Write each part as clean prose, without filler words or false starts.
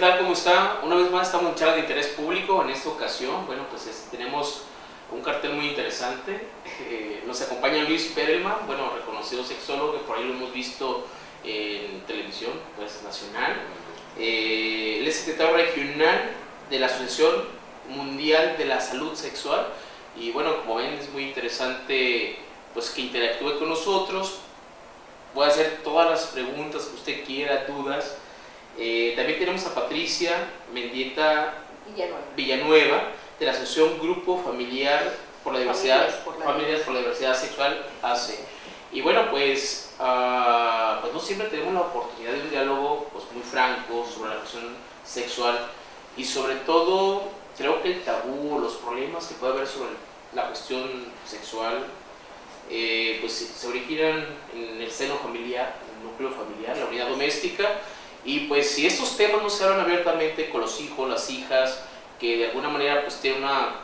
tal? ¿Cómo está? Una vez más estamos en charla de interés público. En esta ocasión, bueno, pues tenemos un cartel muy interesante. Nos acompaña Luis Perelman, bueno, reconocido sexólogo, que por ahí lo hemos visto en televisión, pues nacional. Él es secretario regional de la Asociación Mundial de la Salud Sexual. Y bueno, como ven, es muy interesante pues que interactúe con nosotros. Voy a hacer todas las preguntas que usted quiera, dudas. También tenemos a Patricia Mendieta Villanueva, de la Asociación Grupo Familiar por la Diversidad, Familias por la Diversidad Sexual, ACE. Y bueno, pues no siempre tenemos la oportunidad de un diálogo pues muy franco sobre la cuestión sexual, y sobre todo creo que el tabú, los problemas que puede haber sobre la cuestión sexual pues se originan en el seno familiar, en el núcleo familiar, la unidad doméstica. Y pues si estos temas no se hablan abiertamente con los hijos, las hijas, que de alguna manera pues tienen una,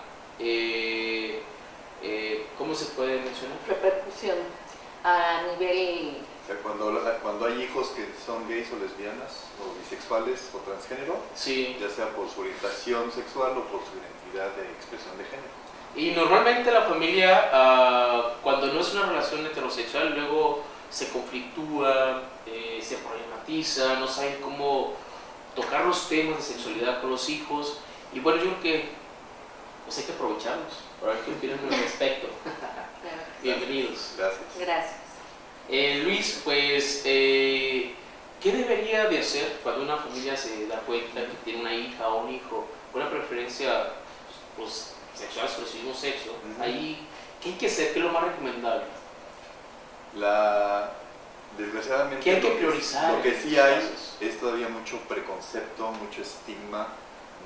¿cómo se puede mencionar? Repercusión a nivel... O sea, cuando hay hijos que son gays o lesbianas, o bisexuales o transgénero, sí, ya sea por su orientación sexual o por su identidad de expresión de género. Y normalmente la familia, cuando no es una relación heterosexual, luego se conflictúa, se problematiza, no saben cómo tocar los temas de sexualidad con los hijos. Y bueno, yo creo que pues hay que aprovecharlos para ver qué opinan al respecto. Bienvenidos. Gracias. Gracias. Luis, pues, ¿qué debería de hacer cuando una familia se da cuenta que tiene una hija o un hijo con una preferencia pues, sexual sobre su mismo sexo? Ahí, ¿qué hay que hacer? ¿Qué es lo más recomendable? Desgraciadamente, ¿Qué hay que priorizar? Lo que sí hay es todavía mucho preconcepto, mucho estigma,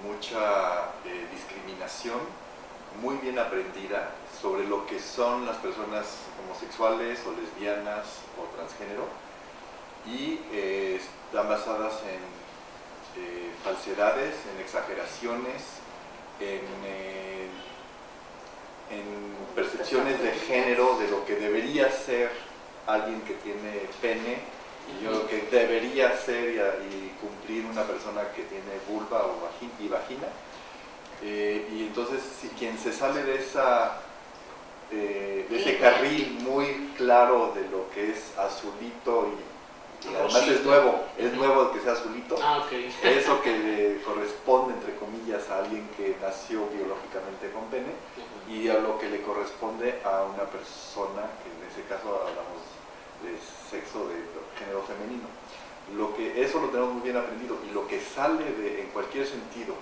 mucha discriminación muy bien aprendida sobre lo que son las personas homosexuales o lesbianas o transgénero, y están basadas en falsedades, en exageraciones, en percepciones de género, de lo que debería ser alguien que tiene pene y lo que debería ser y cumplir una persona que tiene vulva o vagina. Y entonces quien se sale de ese carril muy claro de lo que es azulito y además es nuevo que sea azulito, Okay. eso que le corresponde entre comillas a alguien que nació biológicamente con pene, y a lo que le corresponde a una persona que en ese caso hablamos de sexo de género femenino. Eso lo tenemos muy bien aprendido, y lo que sale en cualquier sentido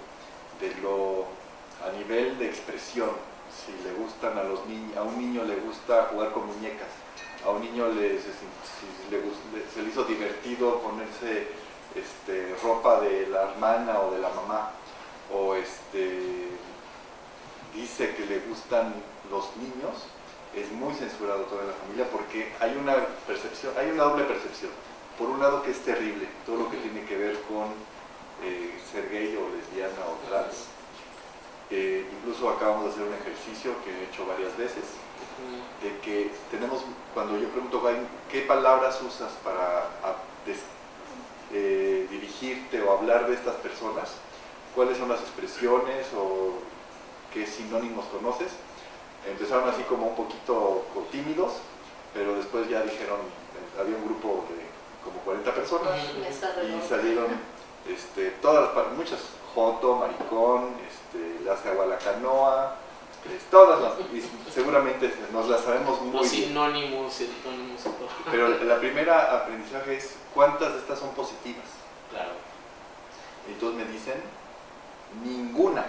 a nivel de expresión, si le gustan a un niño le gusta jugar con muñecas, a un niño se le hizo divertido ponerse ropa de la hermana o de la mamá, o dice que le gustan los niños, es muy censurado toda la familia, porque hay una doble percepción. Por un lado, que es terrible todo lo que tiene que ver con ser gay o lesbiana o trans. Incluso acabamos de hacer un ejercicio que he hecho varias veces, de que cuando yo pregunto qué palabras usas para dirigirte o hablar de estas personas, cuáles son las expresiones o qué sinónimos conoces, empezaron así como un poquito tímidos, pero después ya dijeron, había un grupo de como 40 personas y salieron muchas, joto, maricón, le hace agua a la canoa, y seguramente nos las sabemos muy bien. Sinónimos, sinónimos y todo. Pero la primera aprendizaje es cuántas de estas son positivas. Claro. Entonces me dicen, ninguna.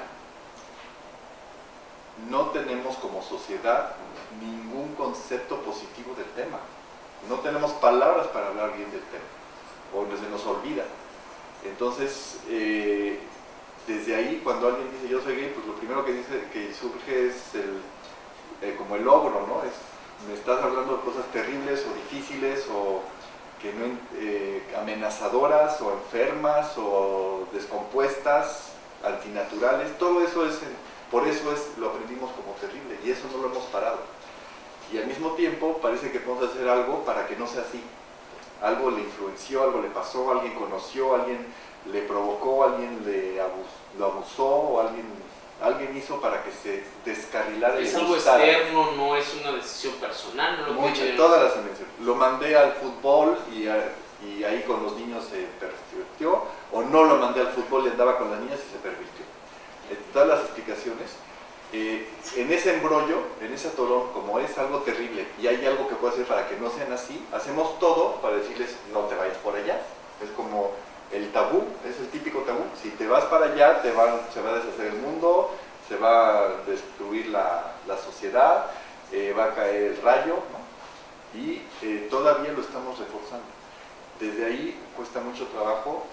No tenemos como sociedad ningún concepto positivo del tema. No tenemos palabras para hablar bien del tema, o se nos olvida. Entonces, desde ahí, cuando alguien dice yo soy gay, pues lo primero que surge es como el logro, ¿no? Me estás hablando de cosas terribles o difíciles o amenazadoras o enfermas o descompuestas, antinaturales. Todo eso por eso lo aprendimos como terrible, y eso no lo hemos parado. Y al mismo tiempo parece que podemos hacer algo para que no sea así. algo le influenció, algo le pasó, alguien conoció, alguien le provocó, alguien lo abusó o alguien hizo para que se descarrilara. Es algo externo, no es una decisión personal. No todas las dimensiones. Lo mandé al fútbol y ahí con los niños se pervirtió, o no lo mandé al fútbol y andaba con las niñas y se pervirtió. Todas las explicaciones. En ese embrollo, en ese atorón, como es algo terrible y hay algo que puede hacer para que no sean así, hacemos todo para decirles no te vayas por allá. Es como el tabú, es el típico tabú. Si te vas para allá, se va a deshacer el mundo, se va a destruir la sociedad, va a caer el rayo, ¿no? Y todavía lo estamos reforzando. Desde ahí cuesta mucho trabajo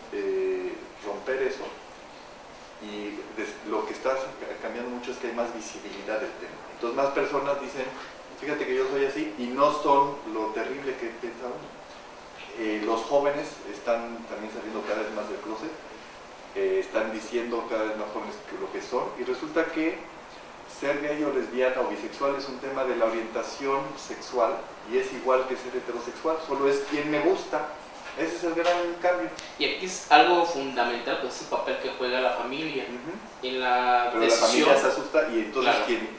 romper eso. Y lo que está cambiando mucho es que hay más visibilidad del tema. Entonces más personas dicen, fíjate que yo soy así, y no son lo terrible que pensaban. Los jóvenes están también saliendo cada vez más del closet, están diciendo cada vez más jóvenes lo que son, y resulta que ser gay o lesbiana o bisexual es un tema de la orientación sexual, y es igual que ser heterosexual, solo es quien me gusta. Ese es el gran cambio. Y aquí es algo fundamental, pues es el papel que juega la familia. En la Pero decisión. la familia se asusta y entonces Claro. quien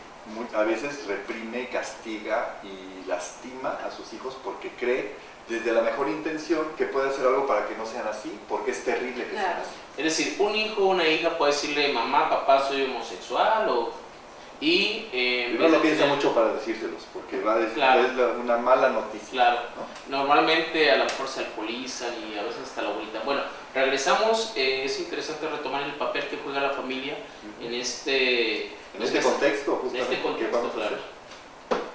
a veces reprime, castiga y lastima a sus hijos porque cree desde la mejor intención que puede hacer algo para que no sean así, porque es terrible que sean así. Es decir, un hijo o una hija puede decirle, mamá, papá, soy homosexual, y no lo piensa mucho para decírselos, porque va a decir, Claro. es una mala noticia. Claro, ¿no? Normalmente a lo mejor se alcoholizan y a veces hasta la abuelita. Bueno, regresamos, es interesante retomar el papel que juega la familia en este contexto, justamente, en este contexto, vamos a claro. hacer.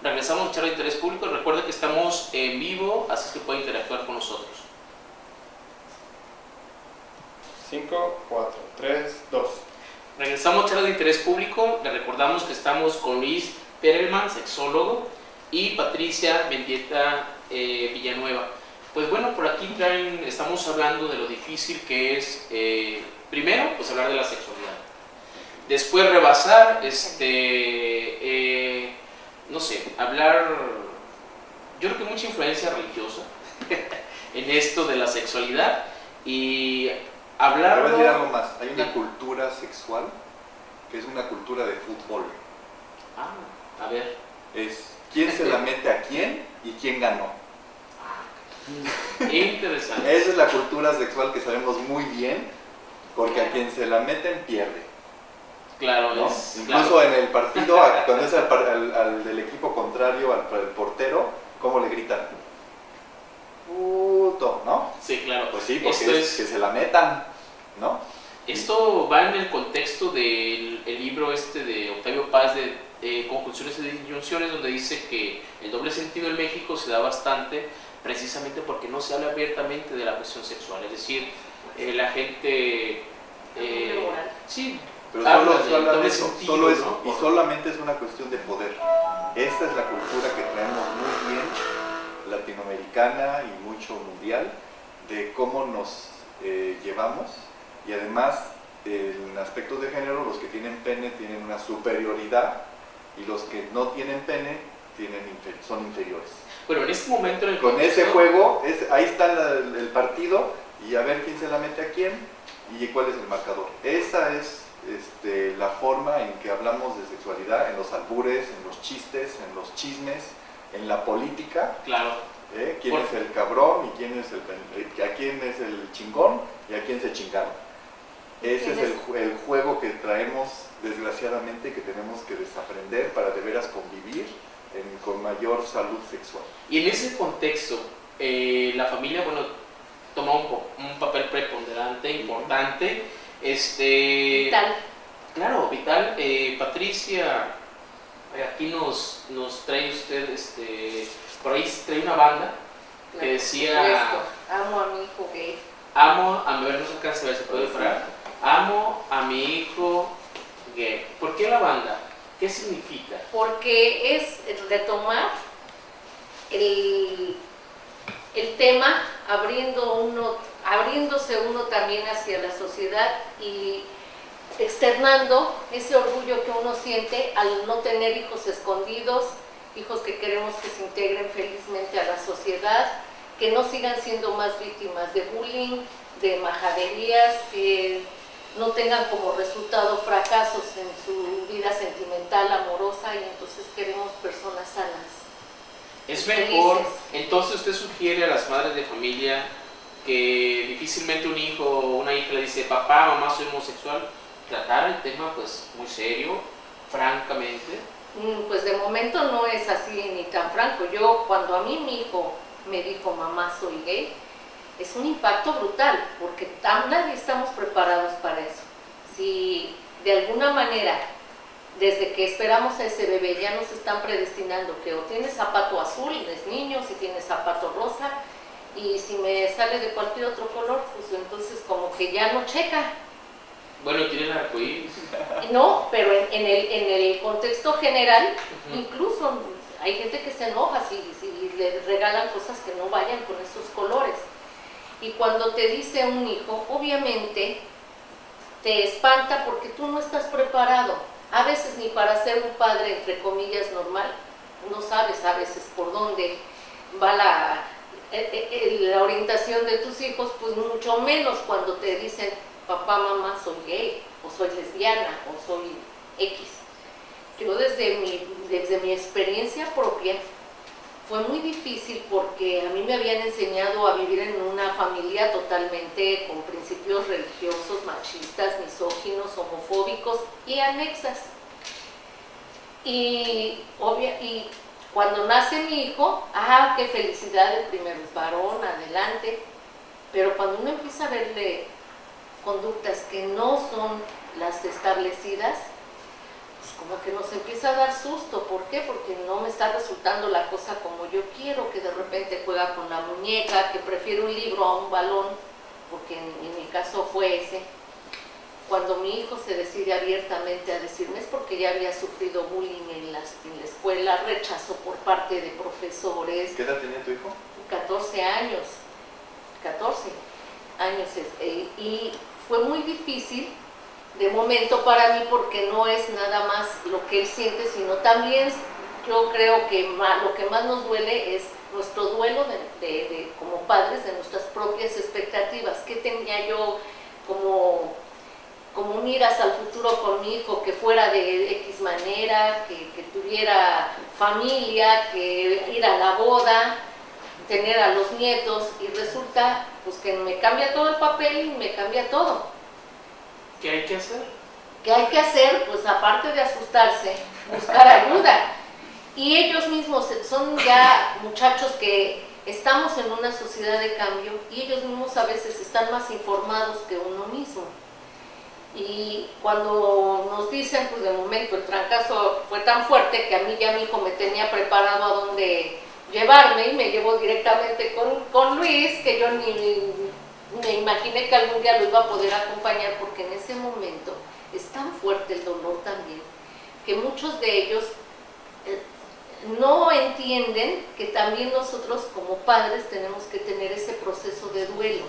Regresamos a Charla de Interés Público. Recuerda que estamos en vivo, así que puede interactuar con nosotros. 5, 4, 3, 2. Regresamos a Charla de Interés Público. Le recordamos que estamos con Luis Perelman, sexólogo, y Patricia Mendieta Villanueva. Pues bueno, por aquí estamos hablando de lo difícil que es, primero, pues hablar de la sexualidad. Después rebasar, no sé, hablar, yo creo que mucha influencia religiosa en esto de la sexualidad y hablarlo. Te voy a decir algo más, hay una cultura sexual que es una cultura de fútbol. Ah, a ver. Es quién se la mete a quién y quién ganó. Interesante. Esa es la cultura sexual que sabemos muy bien, porque a quien se la meten pierde. Claro, ¿no? es. Incluso Claro. en el partido, cuando es al del equipo contrario, al portero, ¿cómo le gritan? Puto, ¿no? Sí, claro. Pues sí, porque Esto es que se la metan, ¿no? Esto va en el contexto del libro de Octavio Paz de Conjunciones y Disyunciones, donde dice que el doble sentido en México se da bastante precisamente porque no se habla abiertamente de la cuestión sexual. Es decir, la gente... sí, Pero habla solo del habla de doble eso, sentido, solo eso, ¿no? y solamente es una cuestión de poder. Esta es la cultura que traemos muy bien, latinoamericana y mucho mundial, de cómo nos llevamos, y además en aspectos de género los que tienen pene tienen una superioridad y los que no tienen pene son inferiores. Bueno, en este momento en el Con ese contexto- juego, ahí está el partido y a ver quién se la mete a quién y cuál es el marcador. Esa es la forma en que hablamos de sexualidad, en los albures, en los chistes, en los chismes, en la política. Claro. ¿Quién es el cabrón y quién es a quién es el chingón y a quién se chingaron? Ese es el juego que traemos desgraciadamente, que tenemos que desaprender para de veras convivir con mayor salud sexual. Y en ese contexto, la familia, bueno, toma un papel preponderante, importante. Vital. Claro, vital. Patricia, aquí nos trae usted, por ahí trae una banda que decía, Amo a mi hijo gay. amo a mi, a ver, no se alcanza a ver, se puede parar. Amo a mi hijo gay. ¿Por qué la banda? ¿Qué significa? Porque es retomar el tema, abriéndose uno también hacia la sociedad y externando ese orgullo que uno siente al no tener hijos escondidos, hijos que queremos que se integren felizmente a la sociedad, que no sigan siendo más víctimas de bullying, de majaderías, que no tengan como resultado fracasos en su vida sentimental, amorosa, y entonces queremos personas sanas. Es mejor, Felices. entonces usted sugiere a las madres de familia que difícilmente un hijo o una hija le dice, papá, mamá, soy homosexual, tratar el tema pues muy serio, francamente. Pues de momento no es así ni tan franco. Yo, cuando a mí mi hijo me dijo, mamá, soy gay, es un impacto brutal, porque nadie estamos preparados para eso. Si de alguna manera, desde que esperamos a ese bebé, ya nos están predestinando que o tiene zapato azul, es niño, si tiene zapato rosa, y si me sale de cualquier otro color, pues entonces como que ya no checa. Bueno, tiene el arcoíris. No, pero en el contexto general, incluso hay gente que se enoja si le regalan cosas que no vayan con esos colores. Y cuando te dice un hijo, obviamente te espanta porque tú no estás preparado. A veces ni para ser un padre, entre comillas, normal, no sabes a veces por dónde va la orientación de tus hijos, pues mucho menos cuando te dicen, papá, mamá, soy gay, o soy lesbiana, o soy X. Yo desde mi experiencia propia, fue muy difícil porque a mí me habían enseñado a vivir en una familia totalmente con principios religiosos, machistas, misóginos, homofóbicos y anexas. Y cuando nace mi hijo, qué felicidad, el primero es varón, adelante. Pero cuando uno empieza a verle conductas que no son las establecidas, pues como que nos empieza a dar susto. ¿Por qué? Porque no me está resultando la cosa como yo quiero, que de repente juega con la muñeca, que prefiere un libro a un balón, porque en mi caso fue ese. Cuando mi hijo se decide abiertamente a decirme, es porque ya había sufrido bullying en la escuela, rechazo por parte de profesores. ¿Qué edad tenía tu hijo? 14 años, y fue muy difícil de momento para mí, porque no es nada más lo que él siente, sino también yo creo que lo que más nos duele es nuestro duelo como padres, de nuestras propias expectativas. ¿Qué tenía yo como miras al futuro con mi hijo? Que fuera de X manera, que tuviera familia, que ir a la boda, tener a los nietos, y resulta pues que me cambia todo el papel y me cambia todo. ¿Qué hay que hacer? ¿Qué hay que hacer? Pues aparte de asustarse, buscar ayuda. Y ellos mismos son ya muchachos que estamos en una sociedad de cambio, y ellos mismos a veces están más informados que uno mismo. Y cuando nos dicen, pues de momento el trancazo fue tan fuerte que a mí ya mi hijo me tenía preparado a dónde llevarme, y me llevó directamente con Luis, que yo ni me imaginé que algún día lo iba a poder acompañar, porque en ese momento es tan fuerte el dolor también, que muchos de ellos no entienden que también nosotros como padres tenemos que tener ese proceso de duelo,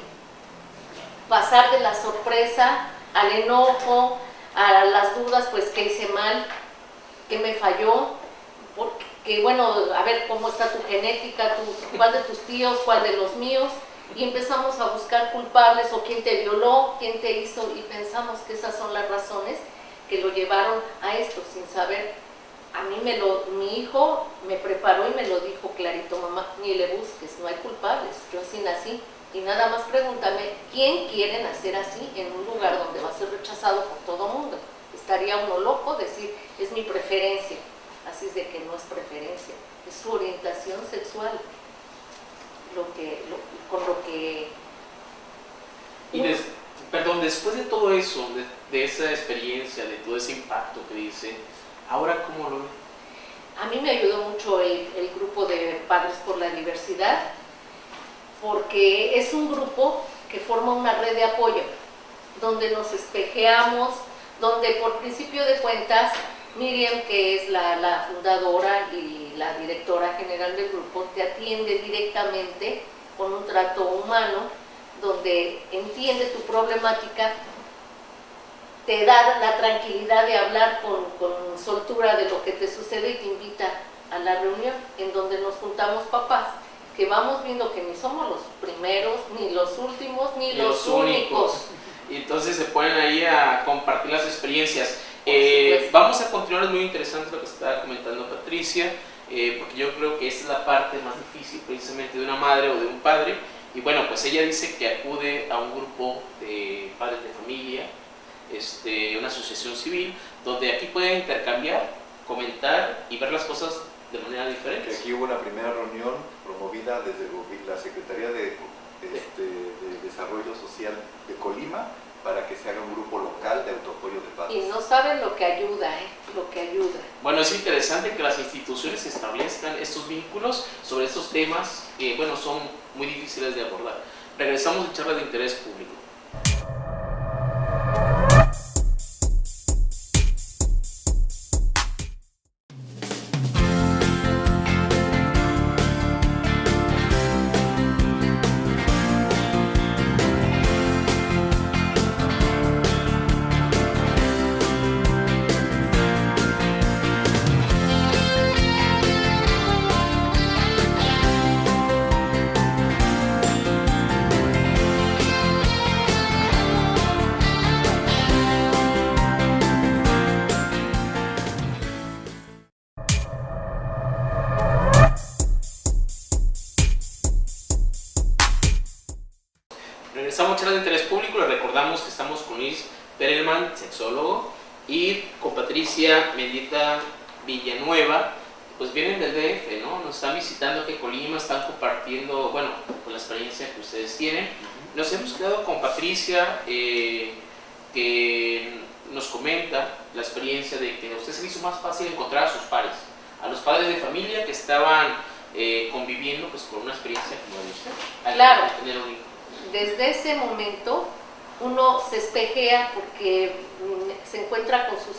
pasar de la sorpresa al enojo, a las dudas, pues qué hice mal, qué me falló, porque bueno, a ver cómo está tu genética, cuál de tus tíos, cuál de los míos, y empezamos a buscar culpables, o quién te violó, quién te hizo, y pensamos que esas son las razones que lo llevaron a esto, sin saber. A mí mi hijo me preparó y me lo dijo clarito, mamá, ni le busques, no hay culpables, yo así nací. Y nada más pregúntame, ¿quién quiere nacer así en un lugar donde va a ser rechazado por todo mundo? Estaría uno loco decir, es mi preferencia. Así es de que no es preferencia, es su orientación sexual. Perdón, después de todo eso, de esa experiencia, de todo ese impacto que dice, ¿ahora cómo lo ve? A mí me ayudó mucho el grupo de Padres por la Diversidad, porque es un grupo que forma una red de apoyo, donde nos espejeamos, donde por principio de cuentas, Miriam, que es la fundadora y la directora general del grupo, te atiende directamente con un trato humano, donde entiende tu problemática, te da la tranquilidad de hablar con soltura de lo que te sucede, y te invita a la reunión en donde nos juntamos papás que vamos viendo que ni somos los primeros, ni los últimos, ni Y los únicos. Y entonces se ponen ahí a compartir las experiencias. supuesto. Vamos a continuar, es muy interesante lo que estaba comentando Patricia, porque yo creo que esa es la parte más difícil precisamente de una madre o de un padre. Y bueno, pues ella dice que acude a un grupo de padres de familia, una asociación civil, donde aquí pueden intercambiar, comentar y ver las cosas de manera diferente. Que aquí hubo una primera reunión promovida desde la Secretaría de Desarrollo Social de Colima para que se haga un grupo local de autoapoyo de padres. Y no saben lo que ayuda, lo que ayuda. Bueno, es interesante que las instituciones establezcan estos vínculos sobre estos temas que, bueno, son muy difíciles de abordar. Regresamos a charlas de interés público. Regresamos a charlas de interés público. Les recordamos que estamos con Luis Perelman, sexólogo, y con Patricia Mendita Villanueva. Pues vienen del DF, ¿no? Nos están visitando aquí en Colima, están compartiendo, bueno, con la experiencia que ustedes tienen. Nos hemos quedado con Patricia, que nos comenta la experiencia de que a usted se le hizo más fácil encontrar a sus pares, a los padres de familia que estaban conviviendo pues con una experiencia como la de usted. Claro. Tener un hijo. Desde ese momento uno se espejea porque se encuentra con sus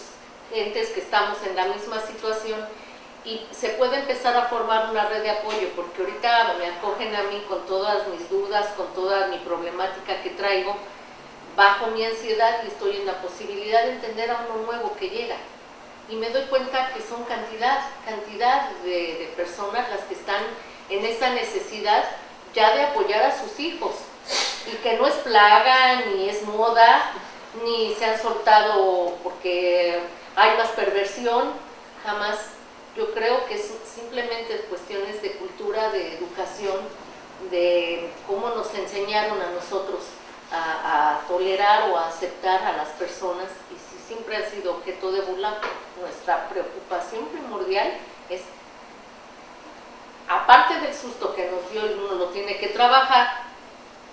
gentes que estamos en la misma situación y se puede empezar a formar una red de apoyo, porque ahorita me acogen a mí con todas mis dudas, con toda mi problemática que traigo, bajo mi ansiedad y estoy en la posibilidad de entender a uno nuevo que llega. Y me doy cuenta que son cantidad de personas las que están en esa necesidad ya de apoyar a sus hijos, y que no es plaga, ni es moda, ni se han soltado porque hay más perversión, jamás. Yo creo que es simplemente cuestiones de cultura, de educación, de cómo nos enseñaron a nosotros a tolerar o a aceptar a las personas, y si siempre han sido objeto de burla. Nuestra preocupación primordial es, aparte del susto que nos dio y uno lo tiene que trabajar,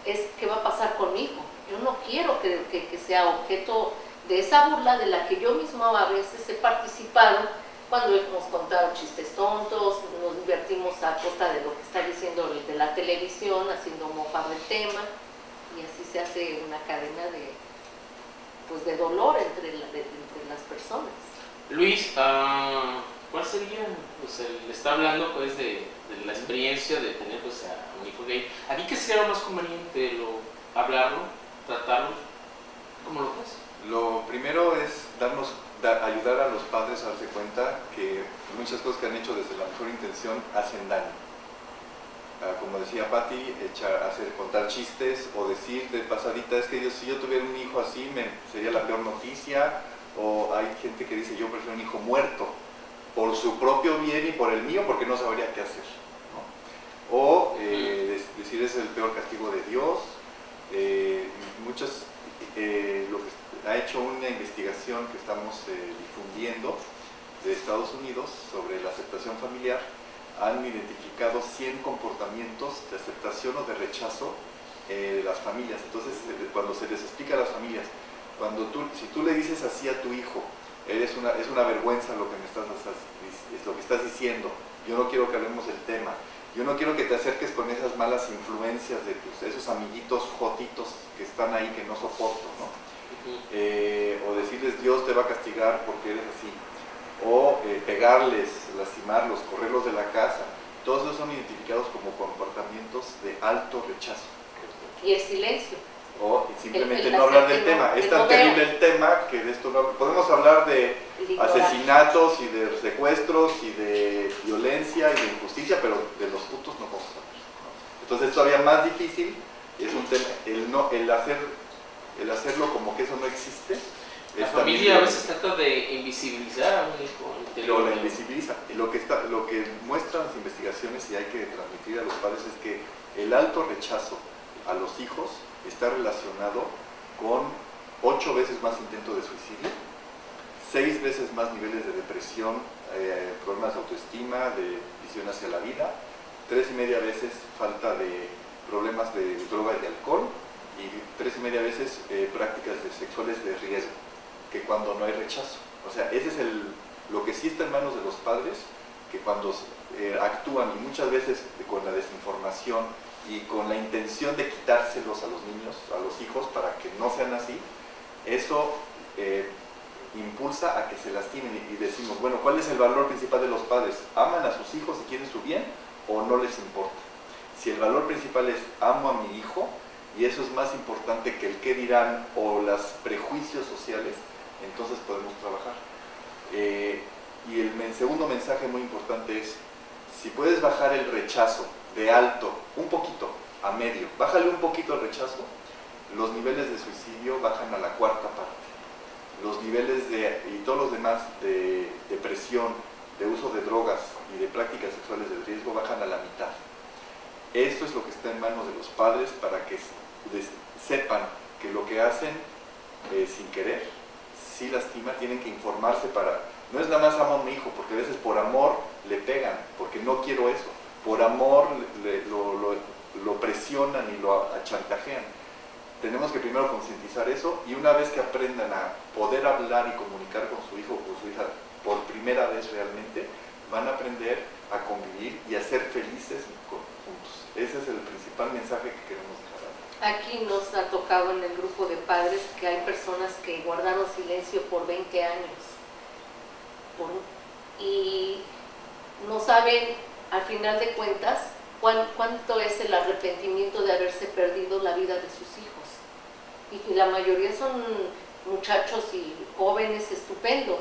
es qué va a pasar con mi hijo. Yo no quiero que sea objeto de esa burla de la que yo misma a veces he participado cuando hemos contado chistes tontos, nos divertimos a costa de lo que está diciendo el de la televisión, haciendo mofa del tema, y así se hace una cadena de dolor entre las personas. Luis, ¿cuál sería? Pues él está hablando pues de la experiencia de tener pues a un hijo gay. ¿Aquí qué sería lo más conveniente? ¿Hablarlo? ¿Tratarlo? ¿Cómo lo ves? Lo primero es ayudar a los padres a darse cuenta que muchas cosas que han hecho desde la mejor intención hacen daño. Como decía Patti, contar chistes o decir de pasadita, es que si yo tuviera un hijo así sería la peor noticia, o hay gente que dice yo prefiero un hijo muerto por su propio bien y por el mío porque no sabría qué hacer, ¿no? O decir es el peor castigo de Dios. Lo que ha hecho una investigación que estamos difundiendo de Estados Unidos sobre la aceptación familiar. Han identificado 100 comportamientos de aceptación o de rechazo de las familias. Entonces, cuando se les explica a las familias, si tú le dices así a tu hijo, es una vergüenza lo que estás diciendo, yo no quiero que hablemos del tema, yo no quiero que te acerques con esas malas influencias de esos amiguitos jotitos que están ahí que no soporto, ¿no? O decirles Dios te va a castigar porque eres así, o pegarles, lastimarlos, correrlos de la casa. Todos esos son identificados como comportamientos de alto rechazo. Y el silencio. O simplemente no hablar del tema. Es tan terrible el tema que de esto no podemos hablar de asesinatos y de secuestros y de violencia y de injusticia, pero de los putos no podemos hablar. Entonces es todavía más difícil, es un tema, el hacerlo como que eso no existe. La familia a veces trata de invisibilizar a un hijo. Lo la invisibiliza. Y lo que muestran las investigaciones y hay que transmitir a los padres es que el alto rechazo a los hijos está relacionado con 8 veces más intento de suicidio, 6 veces más niveles de depresión, problemas de autoestima, de visión hacia la vida, 3,5 veces falta de problemas de droga y de alcohol, y 3,5 veces prácticas sexuales de riesgo, que cuando no hay rechazo. O sea, ese es lo que sí está en manos de los padres, que cuando actúan, y muchas veces con la desinformación y con la intención de quitárselos a los niños, a los hijos, para que no sean así, eso impulsa a que se lastimen. Y decimos, bueno, ¿cuál es el valor principal de los padres? ¿Aman a sus hijos y quieren su bien o no les importa? Si el valor principal es amo a mi hijo, y eso es más importante que el qué dirán o los prejuicios sociales, entonces podemos trabajar. Y el segundo mensaje muy importante es, si puedes bajar el rechazo de alto, un poquito, a medio, bájale un poquito el rechazo, los niveles de suicidio bajan a la 4ª parte. Los niveles y todos los demás de depresión, de uso de drogas y de prácticas sexuales de riesgo bajan a la mitad. Esto es lo que está en manos de los padres para que sepan que lo que hacen sin querer, si lastima, tienen que informarse no es nada más amo a mi hijo, porque a veces por amor le pegan, porque no quiero eso, por amor lo presionan y lo chantajean. Tenemos que primero concientizar eso, y una vez que aprendan a poder hablar y comunicar con su hijo o con su hija por primera vez realmente, van a aprender a convivir y a ser felices juntos. Ese es el principal mensaje que queremos dejar. Aquí nos ha tocado en el grupo de padres que hay personas que guardaron silencio por 20 años y no saben al final de cuentas cuánto es el arrepentimiento de haberse perdido la vida de sus hijos. Y la mayoría son muchachos y jóvenes estupendos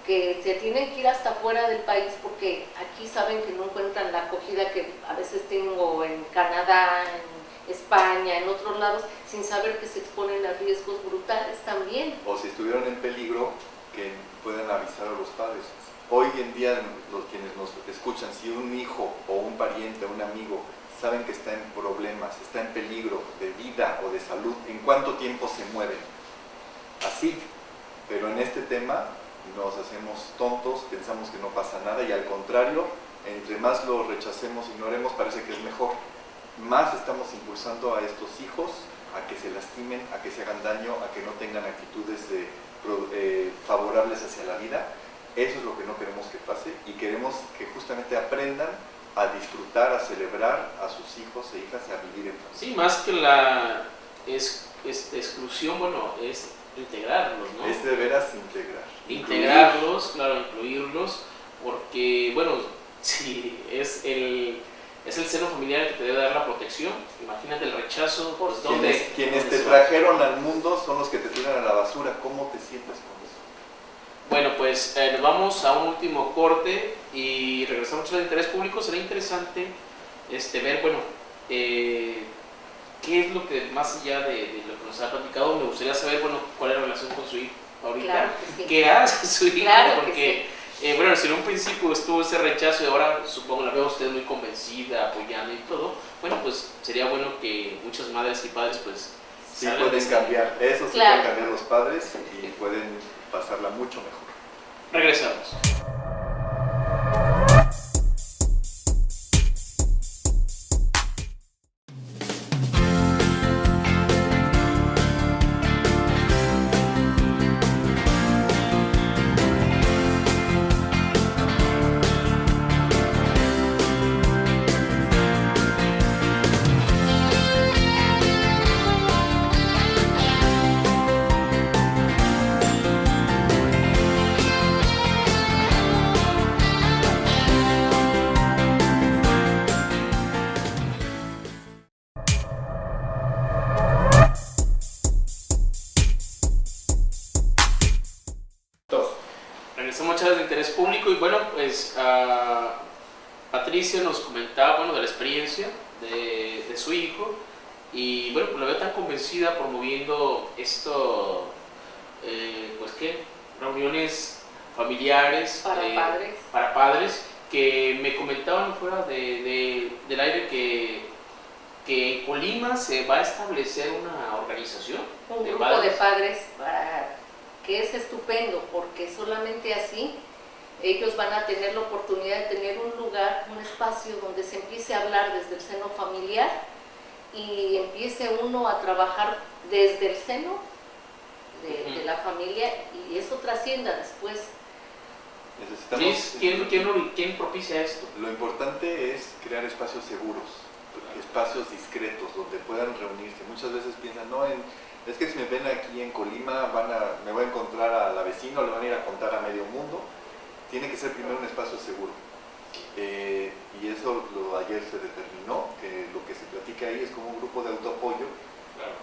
que se tienen que ir hasta fuera del país porque aquí saben que no encuentran la acogida que a veces tengo en Canadá, en España, en otros lados, sin saber que se exponen a riesgos brutales también. O si estuvieron en peligro, que puedan avisar a los padres. Hoy en día, quienes nos escuchan, si un hijo o un pariente o un amigo saben que está en problemas, está en peligro de vida o de salud, ¿en cuánto tiempo se mueven? Así. Pero en este tema nos hacemos tontos, pensamos que no pasa nada, y al contrario, entre más lo rechacemos, ignoremos, parece que es mejor. Más estamos impulsando a estos hijos a que se lastimen, a que se hagan daño, a que no tengan actitudes favorables hacia la vida. Eso es lo que no queremos que pase, y queremos que justamente aprendan a disfrutar, a celebrar a sus hijos e hijas, a vivir en familia. Sí, más que la exclusión, bueno, es integrarlos, ¿no? Es de veras integrar. Integrarlos, claro, incluirlos, porque, bueno, si es el seno familiar el que te debe dar la protección, imagínate el rechazo, pues, quienes te trajeron al mundo son los que te tiran a la basura. ¿Cómo te sientes con eso? Bueno, pues nos vamos a un último corte y regresamos al interés público. Será interesante ver, bueno, qué es lo que, más allá de lo que nos ha platicado, me gustaría saber, bueno, cuál es la relación con su hijo ahorita, claro que sí. qué hace su hijo, Claro porque, bueno, si en un principio estuvo ese rechazo y ahora supongo la veo a usted muy convencida, apoyando y todo, bueno, pues sería bueno que muchas madres y padres, pues, sí pueden cambiar, eso sí Claro. pueden cambiar los padres y pueden pasarla mucho mejor. Regresamos. Regresamos a charlas de interés público y bueno, pues Patricia nos comentaba, bueno, de la experiencia de su hijo. Y bueno, pues la veo tan convencida promoviendo esto, pues qué, reuniones familiares para padres, que me comentaban fuera del aire que en Colima se va a establecer una organización. Un grupo de padres que es estupendo, porque solamente así ellos van a tener la oportunidad de tener un lugar, un espacio donde se empiece a hablar desde el seno familiar y empiece uno a trabajar desde el seno de la familia, y eso trascienda después. ¿Quién propicia esto? Lo importante es crear espacios seguros, espacios discretos donde puedan reunirse. Muchas veces piensan, no, es que si me ven aquí en Colima me voy a encontrar a la vecina, le van a ir a contar a medio mundo. Tiene que ser primero un espacio seguro. Y eso ayer se determinó, que lo que se platica ahí es como un grupo de autoapoyo,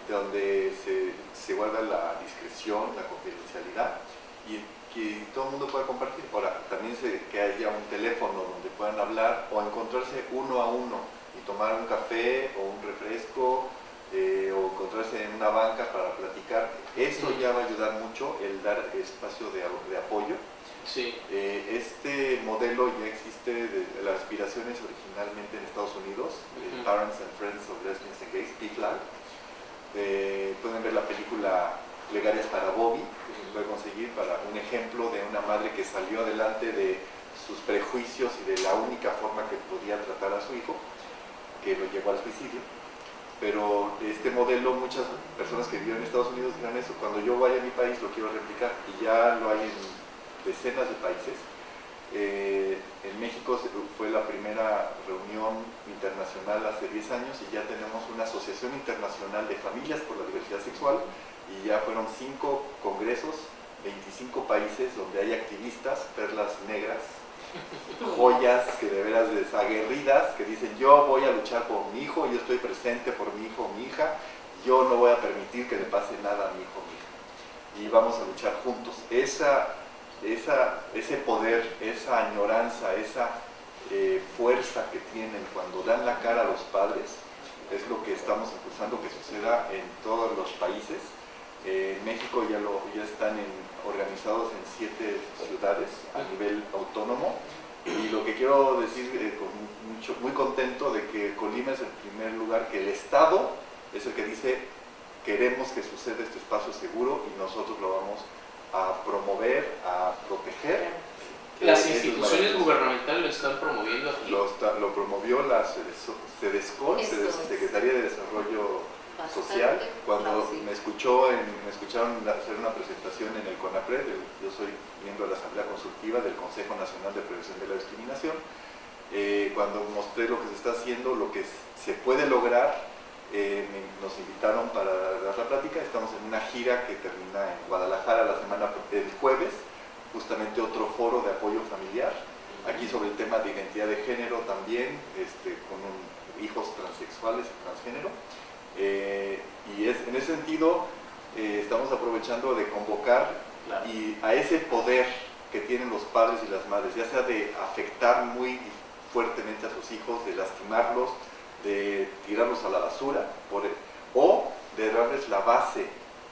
donde se guarda la discreción, la confidencialidad, y que todo el mundo pueda compartir. Ahora, también que haya un teléfono donde puedan hablar o encontrarse uno a uno y tomar un café o un refresco, o encontrarse en una banca para platicar. Eso ya va a ayudar mucho, el dar espacio de apoyo. Sí. Este modelo ya existe, las aspiraciones originalmente en Estados Unidos, Parents and Friends of Lesbians and Gays, PFLAG. Pueden ver la película Plegarias para Bobby, que se puede conseguir para un ejemplo de una madre que salió adelante de sus prejuicios y de la única forma que podía tratar a su hijo, que lo llevó al suicidio. Pero este modelo, muchas personas que viven en Estados Unidos dirán eso, cuando yo vaya a mi país lo quiero replicar, y ya lo hay en decenas de países. En México fue la primera reunión internacional hace 10 años y ya tenemos una asociación internacional de familias por la diversidad sexual, y ya fueron 5 congresos, 25 países donde hay activistas, perlas negras, joyas que de veras desaguerridas, que dicen yo voy a luchar por mi hijo, yo estoy presente por mi hijo o mi hija, yo no voy a permitir que le pase nada a mi hijo o mi hija, y vamos a luchar juntos. Ese poder, esa añoranza, esa fuerza que tienen cuando dan la cara a los padres, es lo que estamos impulsando que suceda en todos los países. En México ya están organizados en 7 ciudades a nivel autónomo, y lo que quiero decir muy contento de que Colima es el primer lugar que el Estado es el que dice queremos que suceda este espacio seguro y nosotros lo vamos a promover, a proteger. Las instituciones gubernamentales lo están promoviendo aquí. Lo promovió la CEDESCOL, Secretaría de Desarrollo Social, cuando me escucharon hacer una presentación en el CONAPRED. Yo soy miembro de la Asamblea Consultiva del Consejo Nacional de Prevención de la Discriminación. Cuando mostré lo que se está haciendo, lo que se puede lograr, nos invitaron para dar la plática. Estamos en una gira que termina en Guadalajara el jueves, justamente otro foro de apoyo familiar, aquí sobre el tema de identidad de género también, con hijos transexuales y transgénero. Y en ese sentido estamos aprovechando de convocar y a ese poder que tienen los padres y las madres, ya sea de afectar muy fuertemente a sus hijos, de lastimarlos, de tirarlos a la basura, o de darles la base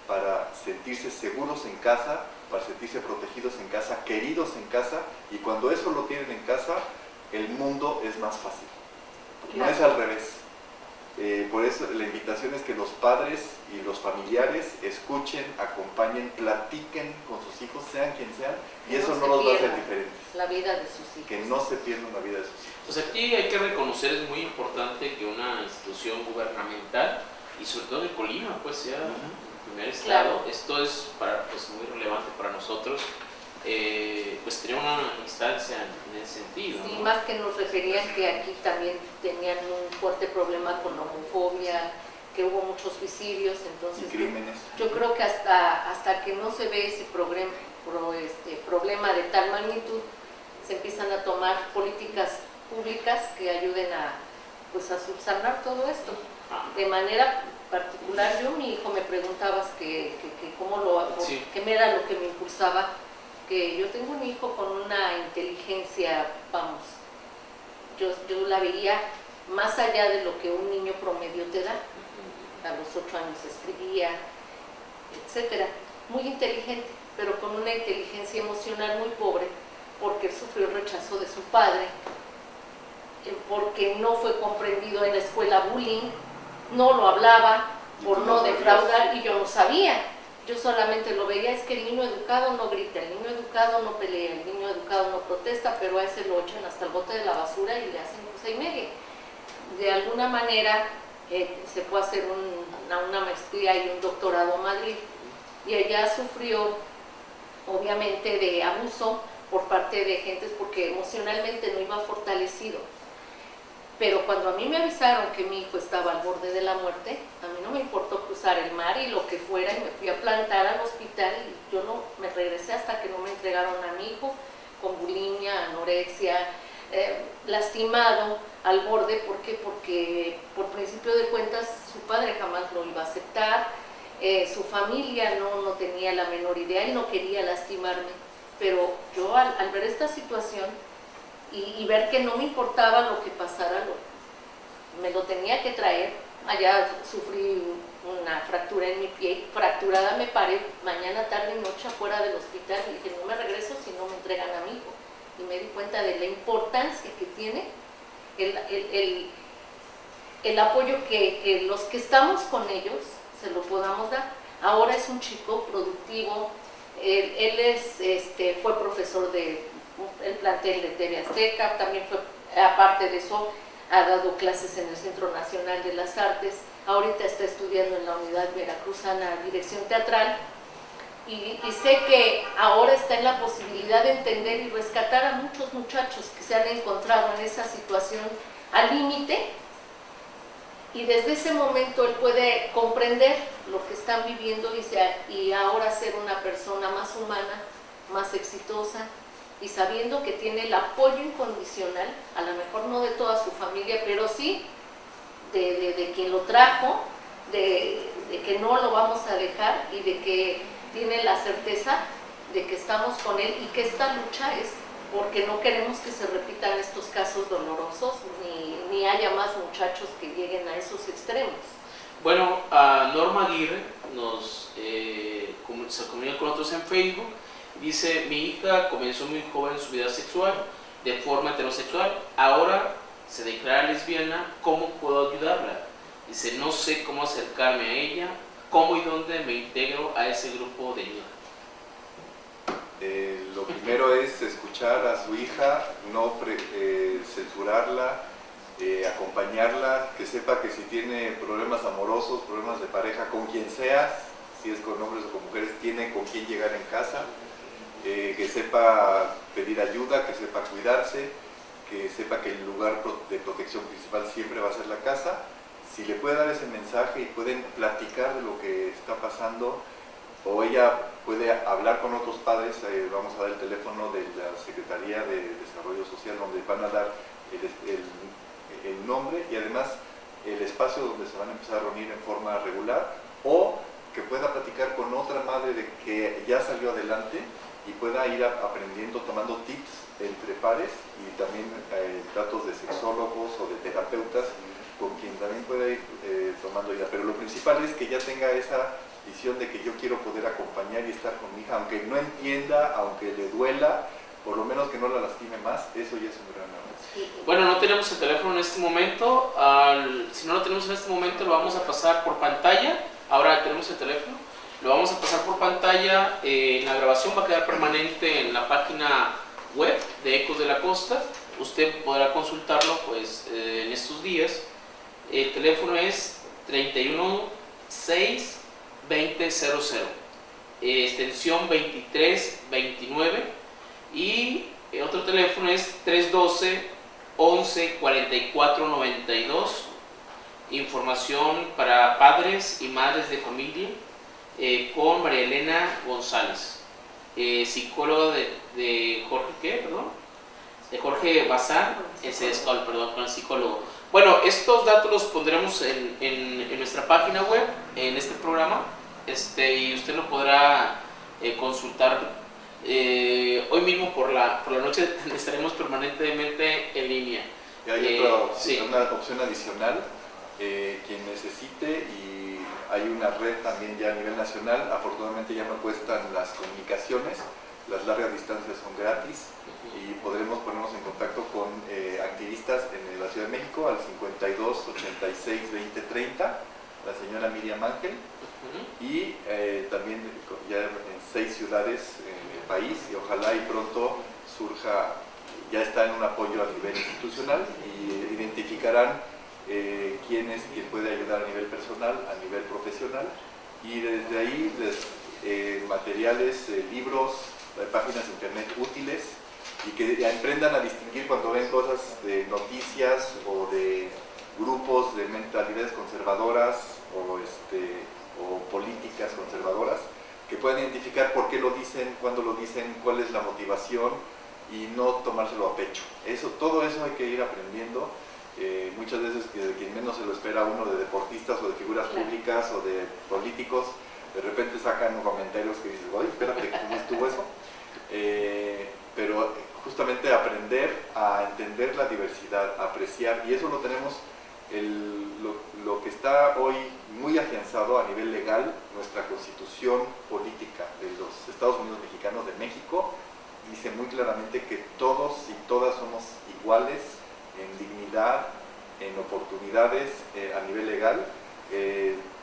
para sentirse seguros en casa, para sentirse protegidos en casa, queridos en casa, y cuando eso lo tienen en casa, el mundo es más fácil. No es al revés. Por eso la invitación es que los padres y los familiares escuchen, acompañen, platiquen con sus hijos, sean quien sean, y eso no los va a hacer diferentes. La vida de sus hijos. Que no se pierdan la vida de sus hijos. Pues aquí hay que reconocer, es muy importante que una institución gubernamental, y sobre todo de Colima, pues sea el primer estado. Claro. Esto es muy relevante para nosotros, pues tener una instancia en ese sentido. Sí, ¿no? más que nos referían que aquí también tenían un fuerte problema con la homofobia, que hubo muchos suicidios, entonces Y crímenes. yo creo que hasta que no se ve ese problema de tal magnitud, se empiezan a tomar políticas públicas que ayuden a subsanar todo esto. De manera particular, mi hijo me preguntabas que Sí. qué era lo que me impulsaba, que yo tengo un hijo con una inteligencia, vamos, yo la veía más allá de lo que un niño promedio te da. A los 8 años escribía, etcétera. Muy inteligente, pero con una inteligencia emocional muy pobre, porque él sufrió el rechazo de su padre, porque no fue comprendido en la escuela, bullying, no lo hablaba por no defraudar, y yo no sabía. Yo solamente lo veía, es que el niño educado no grita, el niño educado no pelea, el niño educado no protesta, pero a ese lo echan hasta el bote de la basura y le hacen cosa y media. De alguna manera se fue a hacer una maestría y un doctorado a Madrid, y allá sufrió obviamente de abuso por parte de gentes porque emocionalmente no iba fortalecido. Pero cuando a mí me avisaron que mi hijo estaba al borde de la muerte, a mí no me importó cruzar el mar y lo que fuera, y me fui a plantar al hospital, y yo no me regresé hasta que no me entregaron a mi hijo con bulimia, anorexia, lastimado, al borde. ¿Por qué? Porque por principio de cuentas su padre jamás lo iba a aceptar, su familia no tenía la menor idea y no quería lastimarme. Pero yo al ver esta situación y ver que no me importaba lo que pasara, me lo tenía que traer. Allá sufrí una fractura en mi pie, fracturada me paré mañana, tarde y noche afuera del hospital, y dije, no me regreso si no me entregan a mi hijo. Y me di cuenta de la importancia que tiene el apoyo que los que estamos con ellos se lo podamos dar. Ahora es un chico productivo, él fue profesor del plantel de TV Azteca, también fue, aparte de eso, ha dado clases en el Centro Nacional de las Artes, ahorita está estudiando en la Unidad Veracruzana Dirección Teatral, y sé que ahora está en la posibilidad de entender y rescatar a muchos muchachos que se han encontrado en esa situación al límite, y desde ese momento él puede comprender lo que están viviendo y ahora ser una persona más humana, más exitosa, y sabiendo que tiene el apoyo incondicional, a lo mejor no de toda su familia, pero sí de quien lo trajo, de que no lo vamos a dejar, y de que tiene la certeza de que estamos con él, y que esta lucha es porque no queremos que se repitan estos casos dolorosos, ni haya más muchachos que lleguen a esos extremos. Bueno, Norma Aguirre se comunica con nosotros en Facebook. Dice, mi hija comenzó muy joven su vida sexual, de forma heterosexual, ahora se declara lesbiana, ¿cómo puedo ayudarla? Dice, no sé cómo acercarme a ella, ¿cómo y dónde me integro a ese grupo de ayuda? Lo primero es escuchar a su hija, no censurarla, acompañarla, que sepa que si tiene problemas amorosos, problemas de pareja, con quien sea, si es con hombres o con mujeres, tiene con quién llegar en casa, que sepa pedir ayuda, que sepa cuidarse, que sepa que el lugar de protección principal siempre va a ser la casa. Si le puede dar ese mensaje y pueden platicar de lo que está pasando, o ella puede hablar con otros padres, vamos a dar el teléfono de la Secretaría de Desarrollo Social, donde van a dar el nombre y además el espacio donde se van a empezar a reunir en forma regular, o que pueda platicar con otra madre de que ya salió adelante y pueda ir aprendiendo, tomando tips entre pares, y también datos de sexólogos o de terapeutas con quien también pueda ir tomando ya. Pero lo principal es que ya tenga esa visión de que yo quiero poder acompañar y estar con mi hija, aunque no entienda, aunque le duela, por lo menos que no la lastime más, eso ya es un gran avance. Bueno, no tenemos el teléfono en este momento, si no lo tenemos en este momento lo vamos a pasar por pantalla. Ahora tenemos el teléfono, lo vamos a pasar por pantalla, la grabación va a quedar permanente en la página web de Ecos de la Costa, usted podrá consultarlo pues en estos días. El teléfono es 316-2000, extensión 2329, y otro teléfono es 312-11-4492, información para padres y madres de familia, con María Elena González, psicóloga de Jorge, ¿qué? Perdón, de Jorge Bazán, con el psicólogo. Bueno, estos datos los pondremos en nuestra página web, en este programa, y usted lo podrá consultar. Hoy mismo por la noche estaremos permanentemente en línea. Y hay otra sí. una opción adicional, quien necesite, y hay una red también ya a nivel nacional. Afortunadamente ya no cuestan las comunicaciones, las largas distancias son gratis, y podremos ponernos en contacto con activistas en la Ciudad de México al 52 86 20 30, la señora Miriam Ángel, y también ya en 6 ciudades en el país, y ojalá y pronto surja, ya está en un apoyo a nivel institucional, y identificarán quién puede ayudar a nivel personal, a nivel profesional, y desde ahí materiales, libros, páginas de internet útiles, y que aprendan a distinguir cuando ven cosas de noticias o de grupos de mentalidades conservadoras o políticas conservadoras, que puedan identificar por qué lo dicen, cuándo lo dicen, cuál es la motivación, y no tomárselo a pecho. Todo eso hay que ir aprendiendo. Muchas veces de quien menos se lo espera uno, de deportistas o de figuras públicas o de políticos, de repente sacan comentarios que dices, oye, espérate, ¿cómo estuvo eso? Pero justamente aprender a entender la diversidad, a apreciar, y eso lo tenemos, lo que está hoy muy afianzado a nivel legal, nuestra Constitución Política de los Estados Unidos Mexicanos de México, dice muy claramente que todos y todas somos iguales en dignidad, en oportunidades a nivel legal.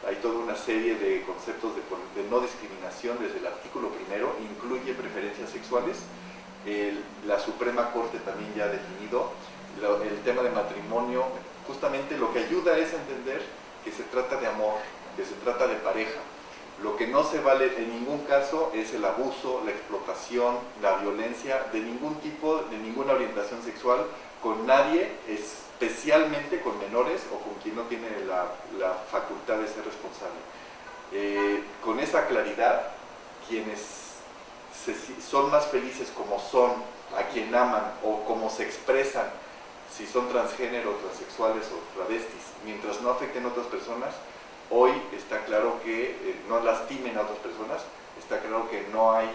Hay toda una serie de conceptos de no discriminación desde el artículo primero, incluye preferencias sexuales. La Suprema Corte también ya ha definido el tema de matrimonio. Justamente lo que ayuda es a entender que se trata de amor, que se trata de pareja. Lo que no se vale en ningún caso es el abuso, la explotación, la violencia de ningún tipo, de ninguna orientación sexual, con nadie, especialmente con menores o con quien no tiene la facultad de ser responsable. Con esa claridad, quienes son más felices como son, a quien aman o como se expresan, si son transgénero, transexuales o travestis, mientras no afecten a otras personas, hoy está claro que no lastimen a otras personas, está claro que no hay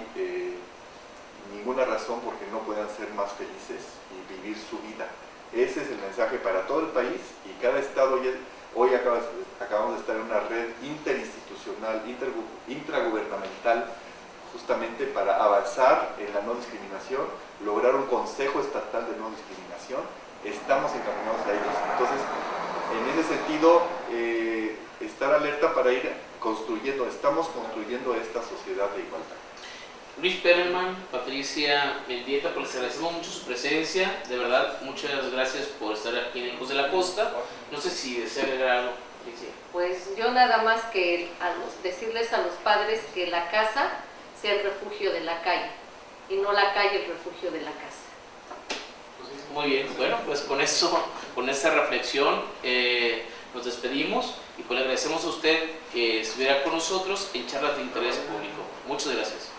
ninguna razón por qué no puedan ser más felices y vivir su vida. Ese es el mensaje para todo el país, y cada estado, hoy acabamos de estar en una red interinstitucional, intragubernamental, justamente para avanzar en la no discriminación, lograr un consejo estatal de no discriminación. Estamos encaminados a ellos. Entonces, en ese sentido, estar alerta para ir estamos construyendo esta sociedad de igualdad. Luis Perelman, Patricia Mendieta, pues les agradecemos mucho su presencia, de verdad, muchas gracias por estar aquí en Ecos de la Costa. No sé si desea agregar algo, Patricia. Pues yo nada más que decirles a los padres que la casa sea el refugio de la calle, y no la calle el refugio de la casa. Muy bien, bueno, pues con esa reflexión nos despedimos, y pues le agradecemos a usted que estuviera con nosotros en Charlas de Interés Público. Muchas gracias.